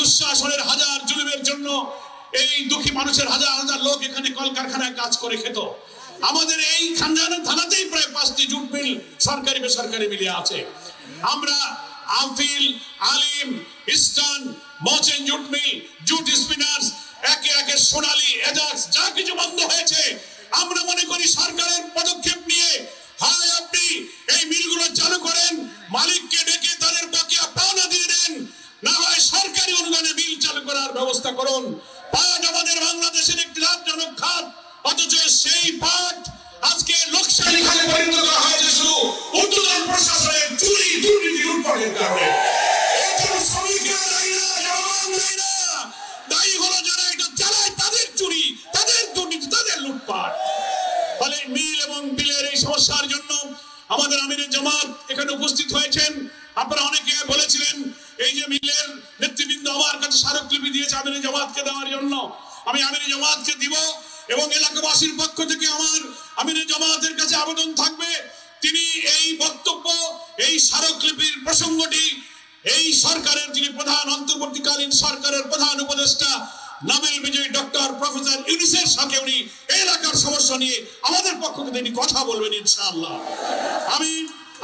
দুঃশাসনের হাজার জুলুমের জন্য এই দুঃখী মানুষের হাজার হাজার লোক এখানে কলকারখানায় কাজ করে খেত। আমাদের এই খানজানের থানাতেই প্রায় 5টি জুট মিল সরকারি বেসরকারি মিলে আছে। আমরা আমফিল, আলিম, ইস্টার্ন, মচেন জুট মিল, জুট স্পিনার্স, একে একে সোনালী, এজাক্স যা কিছু বন্ধ হয়েছে, আমরা মনে করি সরকারের পদক্ষেপ নিয়ে হয় আপনি এই মিলগুলো চালু করেন, মালিককে ডেকে তাদের বকেয়া পাওনা দিয়ে দেন, না হয় সরকারি অনুদানে মিল চালু করার ব্যবস্থা করুন। পাট আমাদের বাংলাদেশের একটি লাভজনক খাত, অথচ সেই পাট আজকে লোকসানি খাতে পরিণত করা হয়েছে শুধু ঊর্ধ্বতন প্রশাসনের চুরি দুর্নীতি লুটপাটের কারণে। শ্রমিকেরা দায়ী না, জনগণ দায়ী না, দায়ী হলো যারা এটা চালায়, তাদের চুরি, তাদের দুর্নীতি, তাদের লুটপাট। ফলে মিল এবং বিলের এই সমস্যার জন্য আমাদের আমিরে জামাত এখানে উপস্থিত হয়েছেন। আপনারা অনেকে বলেছিলেন এই যে মিলের নেতৃবৃন্দ আমার কাছে স্মারকলিপি দিয়েছে আমিরে জামাতকে দেওয়ার জন্য, আমি আমিরে জামাতকে দিব এবং এলাকাবাসীর পক্ষ থেকে আমার আমিরে জামাতের কাছে আবেদন থাকবে তিনি এই বক্তব্য, এই স্মারকলিপির প্রসঙ্গটি এই সরকারের যিনি প্রধান, অন্তর্বর্তীকালীন সরকারের প্রধান উপদেষ্টা নামেল বিজয়ী ডক্টর প্রফেসর ইউনূসের সাথে উনি এলাকার সমস্যা নিয়ে আমাদের পক্ষ থেকে তিনি কথা বলবেন ইনশাআল্লাহ। আমি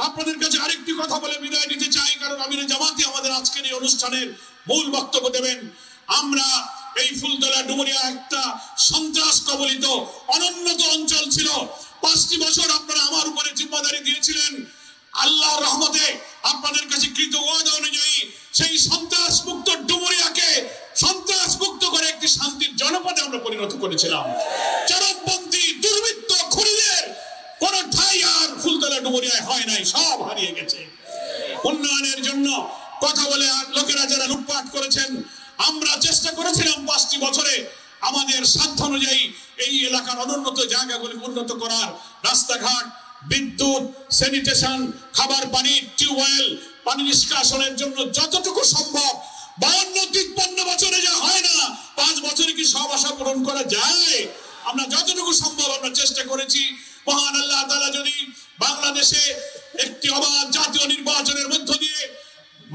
আপনাদের কাছে আরেকটি কথা বলে বিদায় নিতে চাই, কারণ আমিরে জামাতি আমাদের আজকের এই অনুষ্ঠানের মূল বক্তব্য দেবেন। আমরা এই ফুলতলা ডুমুরিয়া একটা সন্ত্রাস কবলিত অনুন্নত অঞ্চল ছিল। 5টি বছর আপনারা আমার উপরে জিম্মাদারি দিয়েছিলেন। আল্লাহর রহমতে আপনাদের কাছে কৃত ওয়াদা অনুযায়ী সেই সন্ত্রাস মুক্ত ডুমুরিয়াকে সন্ত্রাস মুক্ত করে একটি শান্তির জনপদে আমরা পরিণত করেছিলাম। চরমপন্থী দুর্বৃত্ত খুনিদের কোন ঠাঁই আর ফুলতলা ডুমুরিয়ায় হয় নাই, সব হারিয়ে গেছে। উন্নয়নের জন্য কথা বলে লোকেরা যারা লুটপাট করেছেন, আমরা চেষ্টা করেছিলাম 5টি বছরে আমাদের সাধ্য অনুযায়ী এই এলাকার অনুন্নত জায়গাগুলি উন্নত করার, রাস্তাঘাট, বিদ্যুৎ, স্যানিটেশন, খাবার পানি, টিউবওয়েল, পানি নিষ্কাশনের জন্য যতটুকু সম্ভব। 52-53 বছরে যা হয় না, 5 বছরে কি সব আশা পূরণ করা যায়? আমরা যতটুকু সম্ভব আমরা চেষ্টা করেছি। মহান আল্লাহ তাআলা যদি বাংলাদেশে একটি অবাধ জাতীয় নির্বাচনের মধ্য দিয়ে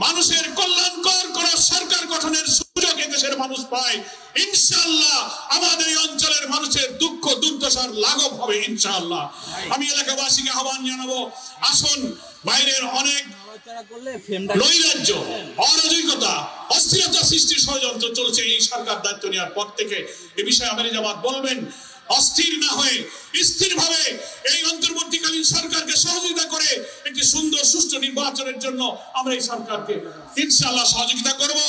মানুষের কল্যাণকর কোন সরকার গঠনের সুযোগ দেশের মানুষ পায়, ইনশাআল্লাহ আমাদের এই অঞ্চলের মানুষের দুঃখ দুর্দশার লাঘব হবে ইনশাআল্লাহ। আমি এলাকাবাসীকে আহ্বান জানাবো, আসুন বাইরের অনেক নৈরাজ্য, অরাজকতা, অস্থিরতা সৃষ্টির ষড়যন্ত্র চলছে এই সরকার দায়িত্ব নেওয়ার পর থেকে। এ বিষয়ে আমিরে জামাত বলবেন, অস্থির না হয়ে স্থিরভাবে এই অন্তর্বর্তীকালীন সরকারকে সহযোগিতা করে একটি সুন্দর সুষ্ঠু নির্বাচনের জন্য আমরা এই সরকারকে ইনশাআল্লাহ সহযোগিতা করব।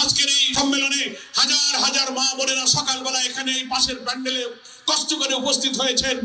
আজকের এই সম্মেলনে হাজার হাজার মা বোনেরা সকালবেলা এখানে এই পাশের প্যান্ডেলে কষ্ট করে উপস্থিত হয়েছেন।